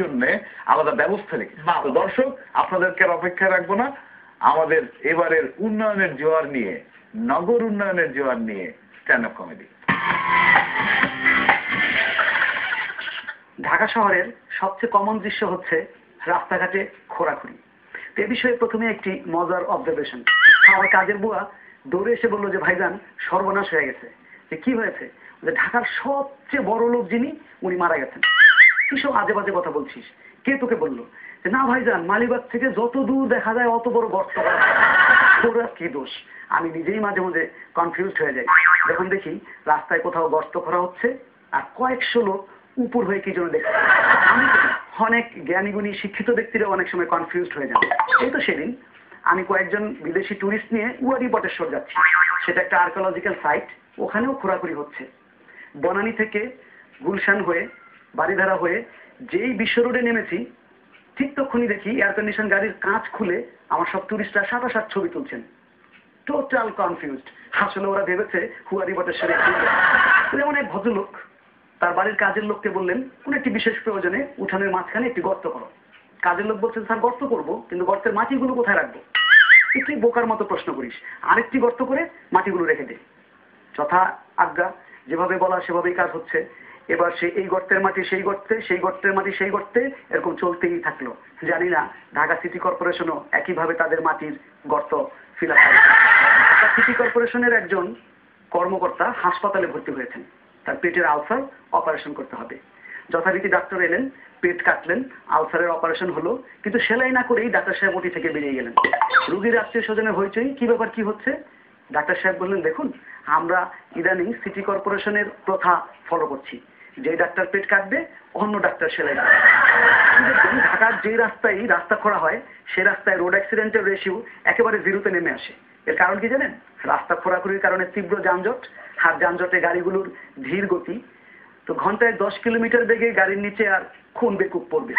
জন্য আলাদা ব্যবস্থা রেখেছি। তো দর্শক, আপনাদেরকে আর অপেক্ষা রাখবো না, আমাদের এবারের উন্নয়নের জোয়ার নিয়ে, নগর উন্নয়নের জোয়ার নিয়ে স্ট্যান্ড আপ কমেডি। ঢাকা শহরের সবচেয়ে কমন দৃশ্য হচ্ছে রাস্তাঘাটে খোরাখুরি। এ বিষয়ে প্রথমে একটি মজার অবজারভেশন। আমার কাজের বুয়া দৌড়ে এসে বললো যে ভাইজান সর্বনাশ হয়ে গেছে। যে কি হয়েছে? যে ঢাকার সবচেয়ে বড় লোক যিনি, উনি মারা গেছেন। কিসব আজে বাজে কথা বলছিস? কে তোকে বললো? যে না ভাইজান, মালিবাগ থেকে যত দূর দেখা যায় অত বড় গর্ত করা। তোর আর কি দোষ? আমি নিজেই মাঝে মাঝে কনফিউজড হয়ে যাই যখন দেখি রাস্তায় কোথাও গর্ত করা হচ্ছে আর কয়েকশো লোক উপর হয়ে কি জন্য দেখছে। আমি অনেক জ্ঞানীগুণী শিক্ষিত ব্যক্তিরা অনেক সময় কনফিউজড হয়ে যান। এই তো সেদিন আমি কয়েকজন বিদেশি ট্যুরিস্ট নিয়ে উয়ারি বটেশ্বর যাচ্ছি। সেটা একটা আর্কিওলজিক্যাল সাইট, ওখানেও ঘোরাঘুরি হচ্ছে। বনানী থেকে গুলশান হয়ে বাড়িধারা হয়ে যেই বিশ্ব রোডে নেমেছি, ঠিক তখনই দেখি এয়ার কন্ডিশন গাড়ির কাঁচ খুলে আমার সব টুরিস্টরা সাটাসাট ছবি তুলছেন। Total confused. আসলে ওরা ভেবেছে হুয়ারি বটেশ্বরে যেমন এক ভদ্রলোক তার বাড়ির কাজের লোককে বললেন কোন একটি বিশেষ প্রয়োজনে উঠানের মাঝখানে একটি গর্ত করো। কাজের লোক বলছেন স্যার গর্ত করবো, কিন্তু গর্তের মাটিগুলো কোথায় রাখবো? একটি বোকার মতো প্রশ্ন করিস, আরেকটি গর্ত করে মাটিগুলো রেখে দে। যথা আজ্ঞা, যেভাবে বলা সেভাবেই কাজ হচ্ছে। এবার সে এই গর্তের মাটি সেই গর্তে, সেই গর্তের মাটি সেই গর্তে, এরকম চলতেই থাকলো। জানি না ঢাকা সিটি কর্পোরেশনও একইভাবে তাদের মাটির গর্ত ফিল আপ করে। ঢাকা সিটি কর্পোরেশনের একজন কর্মকর্তা হাসপাতালে ভর্তি হয়েছেন, তার পেটের আলসার অপারেশন করতে হবে। যথারীতি ডাক্তার এলেন, পেট কাটলেন, আলসারের অপারেশন হলো, কিন্তু সেলাই না করেই ডাক্তার সাহেব ওটি থেকে বেরিয়ে গেলেন। রুগীর আত্মীয় স্বজনের হইচই, কি ব্যাপার, কি হচ্ছে? ডাক্তার সাহেব বললেন দেখুন, আমরা ইদানিং সিটি কর্পোরেশনের প্রথা ফলো করছি, যে ডাক্তার পেট কাটবে অন্য ডাক্তার সেলাই করবে। ঢাকার যে রাস্তায় রাস্তা খোঁড়া হয় সে রাস্তায় রোড অ্যাক্সিডেন্টের রেশিও একেবারে জিরোতে নেমে আসে। এর কারণ কি জানেন? রাস্তা খোঁড়াখুড়ির কারণে তীব্র যানজট, আর যানজটে গাড়িগুলোর ধীর গতি। তো ঘন্টায় 10 কিলোমিটার বেগে গাড়ির নিচে আর খুন বেকুব পড়বে।